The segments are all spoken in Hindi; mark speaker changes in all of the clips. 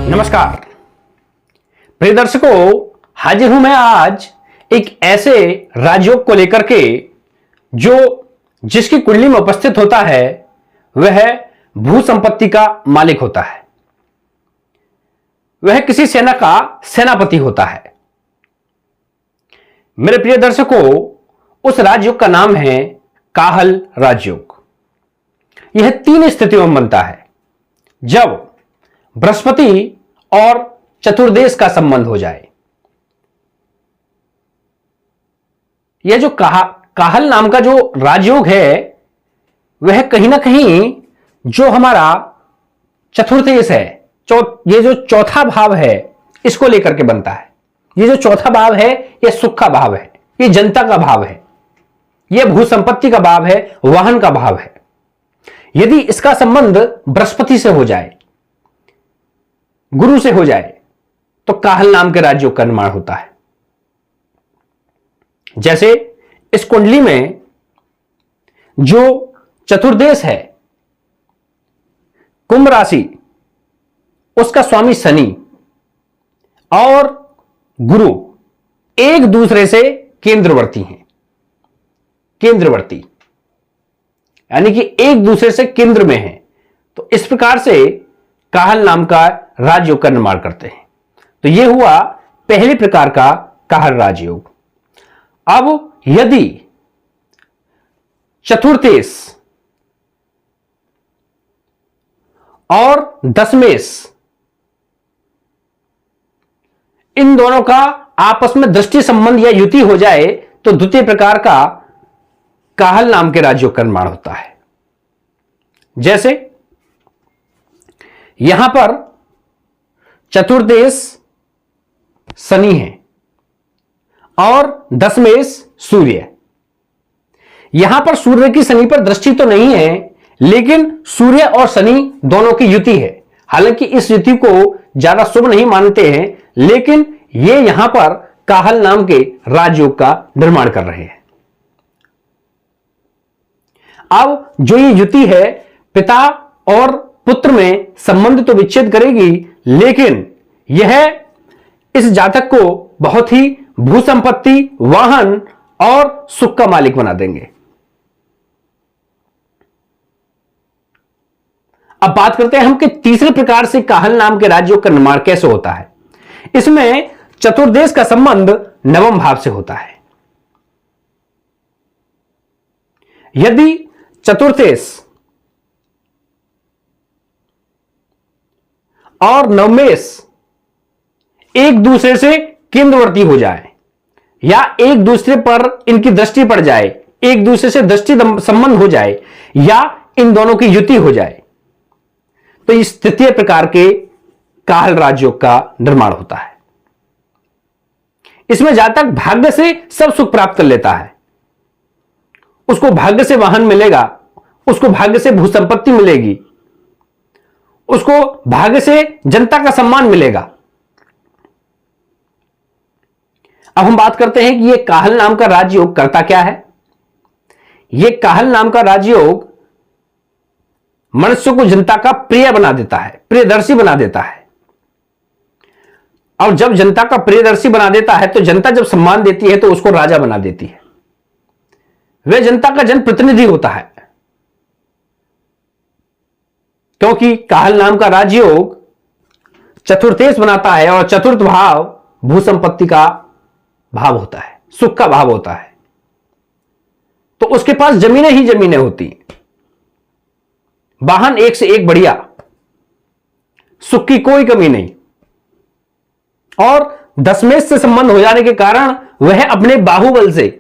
Speaker 1: नमस्कार प्रिय दर्शकों, हाजिर हूं मैं आज एक ऐसे राजयोग को लेकर के जो जिसकी कुंडली में उपस्थित होता है वह भू संपत्ति का मालिक होता है, वह किसी सेना का सेनापति होता है। मेरे प्रिय दर्शकों, उस राजयोग का नाम है काहल राजयोग। यह 3 स्थितियों में बनता है, जब बृहस्पति और चतुर्देश का संबंध हो जाए। यह जो काहल नाम का जो राजयोग है वह कहीं ना कहीं जो हमारा चतुर्देश है, ये जो चौथा भाव है, इसको लेकर के बनता है। ये जो चौथा भाव है यह सुख का भाव है, यह जनता का भाव है, यह भू संपत्ति का भाव है, वाहन का भाव है। यदि इसका संबंध बृहस्पति से हो जाए, गुरु से हो जाए, तो काहल नाम के राजयोग का निर्माण होता है। जैसे इस कुंडली में जो चतुर्देश है, कुंभ राशि, उसका स्वामी शनि और गुरु एक दूसरे से केंद्रवर्ती हैं। केंद्रवर्ती यानी कि एक दूसरे से केंद्र में हैं। तो इस प्रकार से काहल नाम का राजयोग का निर्माण करते हैं। तो यह हुआ पहले प्रकार का काहल राजयोग। अब यदि चतुर्देश और दशमेश इन दोनों का आपस में दृष्टि संबंध या युति हो जाए तो द्वितीय प्रकार का काहल नाम के राजयोग का निर्माण होता है। जैसे यहां पर चतुर्देश शनि है और दशमेश सूर्य। यहां पर सूर्य की शनि पर दृष्टि तो नहीं है, लेकिन सूर्य और शनि दोनों की युति है। हालांकि इस युति को ज्यादा शुभ नहीं मानते हैं, लेकिन ये यहां पर काहल नाम के राजयोग का निर्माण कर रहे हैं। अब जो ये युति है, पिता और पुत्र में संबंध तो विच्छेद करेगी, लेकिन यह इस जातक को बहुत ही भू संपत्ति, वाहन और सुख का मालिक बना देंगे। अब बात करते हैं हम कि तीसरे प्रकार से काहल नाम के राजयोग का निर्माण कैसे होता है। इसमें चतुर्देश का संबंध नवम भाव से होता है। यदि चतुर्देश और नवमेश एक दूसरे से केंद्रवर्ती हो जाए या एक दूसरे पर इनकी दृष्टि पड़ जाए, एक दूसरे से दृष्टि संबंध हो जाए या इन दोनों की युति हो जाए, तो इस तृतीय प्रकार के काहल राजयोग का निर्माण होता है। इसमें जातक भाग्य से सब सुख प्राप्त कर लेता है। उसको भाग्य से वाहन मिलेगा, उसको भाग्य से भू संपत्ति मिलेगी, उसको भाग्य से जनता का सम्मान मिलेगा। अब हम बात करते हैं कि यह काहल नाम का राजयोग करता क्या है। यह काहल नाम का राजयोग मनुष्य को जनता का प्रिय बना देता है, प्रियदर्शी बना देता है। और जब जनता का प्रियदर्शी बना देता है तो जनता जब सम्मान देती है तो उसको राजा बना देती है। वह जनता का जनप्रतिनिधि होता है, क्योंकि काहल नाम का राजयोग चतुर्देश बनाता है और चतुर्थ भाव भू संपत्ति का भाव होता है, सुख का भाव होता है। तो उसके पास जमीनें ही जमीनें होती हैं, वाहन एक से एक बढ़िया, सुख की कोई कमी नहीं। और दशमेश से संबंध हो जाने के कारण वह अपने बाहुबल से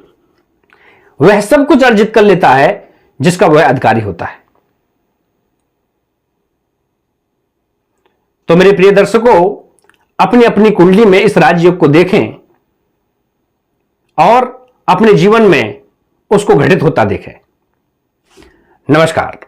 Speaker 1: वह सब कुछ अर्जित कर लेता है जिसका वह अधिकारी होता है। तो मेरे प्रिय दर्शकों, अपनी अपनी कुंडली में इस राजयोग को देखें और अपने जीवन में उसको घटित होता देखें। नमस्कार।